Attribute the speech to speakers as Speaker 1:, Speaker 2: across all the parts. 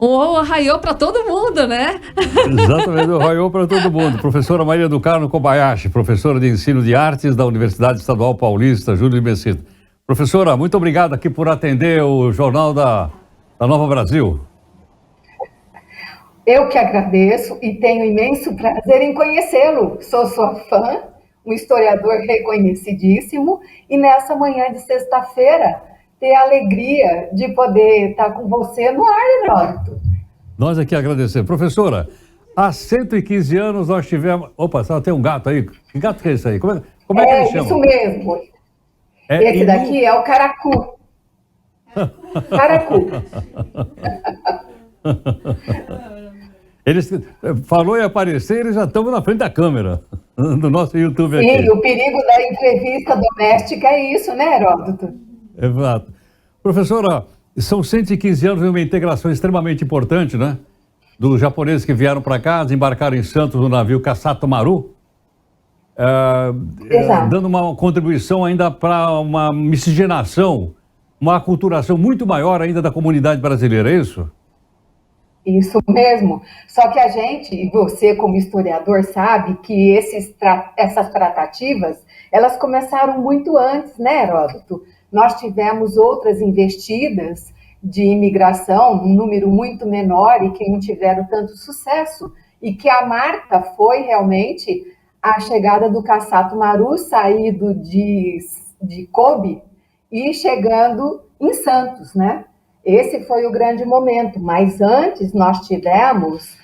Speaker 1: Um arraiô para todo mundo, né?
Speaker 2: Exatamente, arraiou para todo mundo. Professora Maria do Carmo Kobayashi, professora de ensino de artes da Universidade Estadual Paulista, Júlio de Mesquita. Professora, muito obrigado aqui por atender o Jornal da Nova Brasil.
Speaker 3: Eu que agradeço e tenho imenso prazer em conhecê-lo. Sou sua fã, um historiador reconhecidíssimo, e nessa manhã de sexta-feira, ter a alegria de poder estar com você no ar, Heródoto.
Speaker 2: Nós aqui agradecemos. Professora, há 115 anos nós tivemos... Opa, só tem um gato aí. Que gato que é esse aí? Como é que ele chama?
Speaker 3: Isso mesmo. Esse daqui é o Caracu. Caracu.
Speaker 2: Eles falou em aparecer, eles já estão na frente da câmera do nosso YouTube aqui.
Speaker 3: Sim, o perigo da entrevista doméstica é isso, né, Heródoto?
Speaker 2: Exato. Professora, são 115 anos de uma integração extremamente importante, né? Dos japoneses que vieram para cá, desembarcaram em Santos no navio Kasato Maru, dando uma contribuição ainda para uma miscigenação, uma aculturação muito maior ainda da comunidade brasileira, é isso?
Speaker 3: Isso mesmo. Só que a gente, e você como historiador, sabe que essas tratativas, elas começaram muito antes, né, Heródoto? Nós tivemos outras investidas de imigração, um número muito menor e que não tiveram tanto sucesso, e que a marca foi realmente a chegada do Kasato Maru, saído de Kobe e chegando em Santos, né? Esse foi o grande momento, mas antes nós tivemos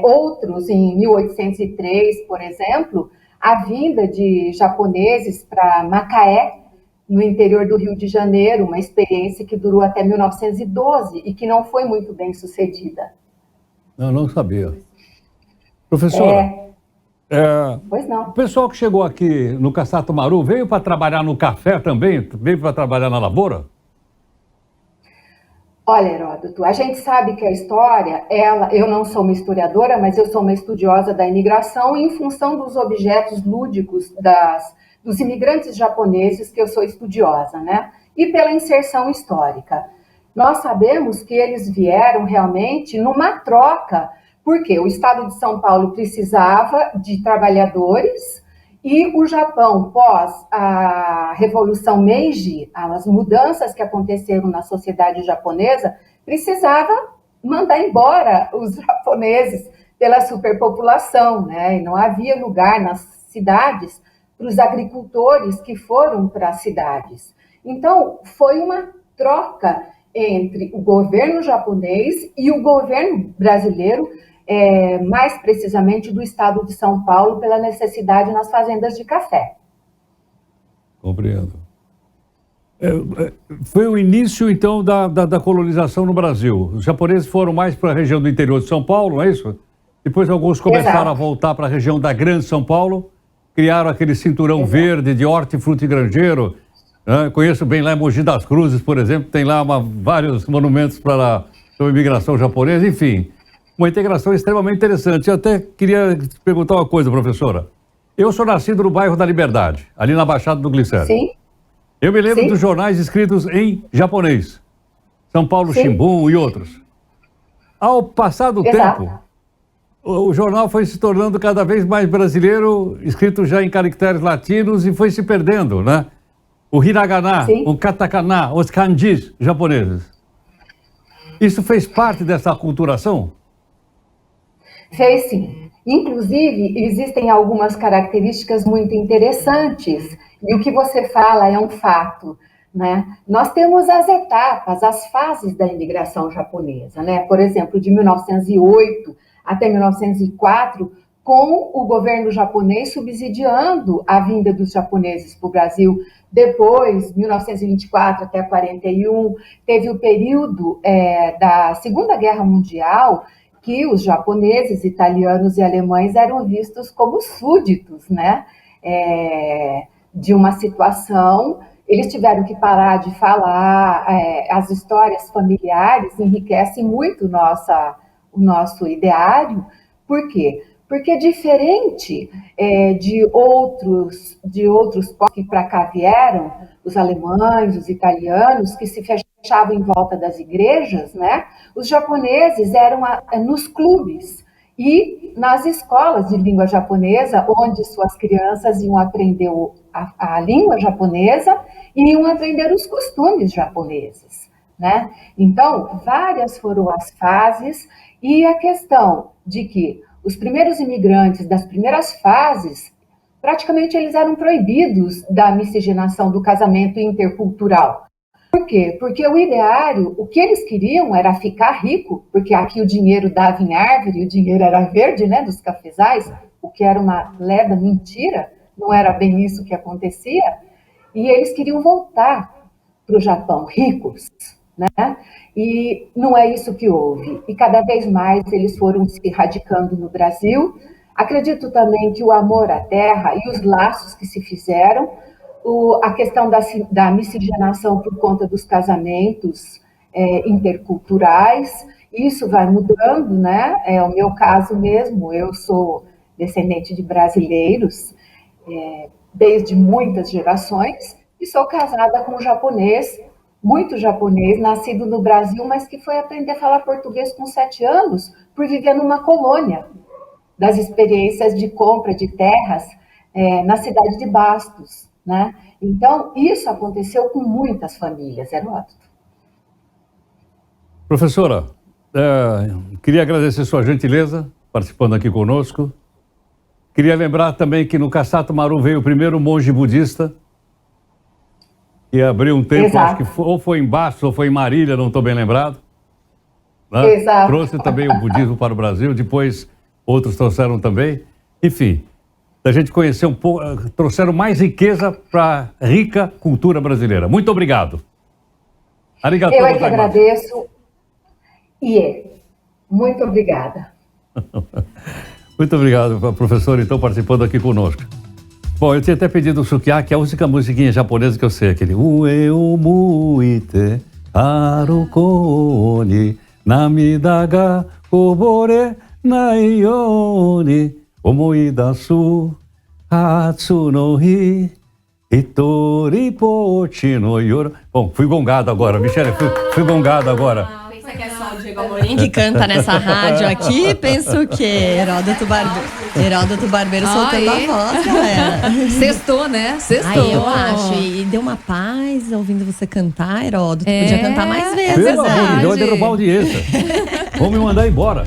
Speaker 3: outros, em 1803, por exemplo, a vinda de japoneses para Macaé, no interior do Rio de Janeiro, uma experiência que durou até 1912 e que não foi muito bem sucedida.
Speaker 2: Não sabia. Professora,
Speaker 3: pois não.
Speaker 2: O pessoal que chegou aqui no Kasato Maru veio para trabalhar no café também? Veio para trabalhar na lavoura?
Speaker 3: Olha, Heródoto, a gente sabe que a história, eu não sou uma historiadora, mas eu sou uma estudiosa da imigração em função dos objetos lúdicos dos imigrantes japoneses que eu sou estudiosa, né? E pela inserção histórica. Nós sabemos que eles vieram realmente numa troca, porque o estado de São Paulo precisava de trabalhadores e o Japão, pós a Revolução Meiji, as mudanças que aconteceram na sociedade japonesa, precisava mandar embora os japoneses pela superpopulação, né? E não havia lugar nas cidades para os agricultores que foram para as cidades. Então, foi uma troca entre o governo japonês e o governo brasileiro, mais precisamente do estado de São Paulo, pela necessidade nas fazendas de café.
Speaker 2: Compreendo. Foi o início, então, da colonização no Brasil. Os japoneses foram mais para a região do interior de São Paulo, não é isso? Depois alguns começaram a voltar para a região da Grande São Paulo, criaram aquele cinturão verde de hortifruti grangeiro. Conheço bem lá em Mogi das Cruzes, por exemplo, tem lá vários monumentos para a imigração japonesa, enfim. Uma integração extremamente interessante. Eu até queria te perguntar uma coisa, professora. Eu sou nascido no bairro da Liberdade, ali na Baixada do Glicério.
Speaker 3: Sim.
Speaker 2: Eu me lembro dos jornais escritos em japonês. São Paulo Shimbun e outros. Ao passar do tempo, o jornal foi se tornando cada vez mais brasileiro, escrito já em caracteres latinos e foi se perdendo, né? O hiragana, o katakana, os kanjis japoneses. Isso fez parte dessa aculturação?
Speaker 3: Fez sim. Inclusive, existem algumas características muito interessantes, e o que você fala é um fato, né? Nós temos as etapas, as fases da imigração japonesa, né? Por exemplo, de 1908 até 1904, com o governo japonês subsidiando a vinda dos japoneses para o Brasil. Depois, 1924 até 41, teve o período da Segunda Guerra Mundial, que os japoneses, italianos e alemães eram vistos como súditos, né? De uma situação. Eles tiveram que parar de falar, as histórias familiares enriquecem muito o nosso ideário. Por quê? Porque diferente de outros povos que para cá vieram, os alemães, os italianos, que se fecharam fechavam em volta das igrejas, né? Os japoneses eram nos clubes e nas escolas de língua japonesa, onde suas crianças iam aprender a língua japonesa e iam aprender os costumes japoneses, né? Então, várias foram as fases, e a questão de que os primeiros imigrantes das primeiras fases, praticamente eles eram proibidos da miscigenação, do casamento intercultural. Por quê? Porque o ideário, o que eles queriam era ficar rico, porque aqui o dinheiro dava em árvore, o dinheiro era verde, né, dos cafezais, o que era uma leda mentira, não era bem isso que acontecia, e eles queriam voltar para o Japão ricos, né? E não é isso que houve. E cada vez mais eles foram se radicando no Brasil. Acredito também que o amor à terra e os laços que se fizeram, a questão da miscigenação por conta dos casamentos interculturais, isso vai mudando, né? É o meu caso mesmo, eu sou descendente de brasileiros, desde muitas gerações, e sou casada com um japonês, muito japonês, nascido no Brasil, mas que foi aprender a falar português com 7 anos, por viver numa colônia, das experiências de compra de terras na cidade de Bastos, né? Então, isso aconteceu com muitas famílias, Heródoto.
Speaker 2: Professora, queria agradecer sua gentileza participando aqui conosco. Queria lembrar também que no Kassato Maru veio o primeiro monge budista, que abriu um templo, acho que ou foi em Bastos ou foi em Marília, não estou bem lembrado. Né?
Speaker 3: Exato.
Speaker 2: Trouxe também o budismo para o Brasil, depois outros trouxeram também. Enfim, a gente conhecer um pouco, trouxeram mais riqueza para a rica cultura brasileira. Muito obrigado. Arigatou.
Speaker 3: Eu é que agradeço. Muito obrigada.
Speaker 2: Muito obrigado, professor, então, participando aqui conosco. Bom, eu tinha até pedido o sukiyaki, a única musiquinha japonesa que eu sei, aquele Ue o muite haruko ni namida ga kobore nai you ni omoidasu hatsu no hi hitori pochi no yoru. Bom, fui gongado agora, Michele, fui gongado agora.
Speaker 4: Pensa que é só o Diego Amorim que canta nessa rádio aqui? Pensa o quê? Heródoto Barbeiro soltando a voz, galera.
Speaker 1: Sextou, né? Sextou.
Speaker 4: Aí eu acho. E deu uma paz ouvindo você cantar, Heródoto. Podia cantar mais vezes.
Speaker 2: Pelo amor de Deus, derrubar a audiência. Vamos me mandar embora.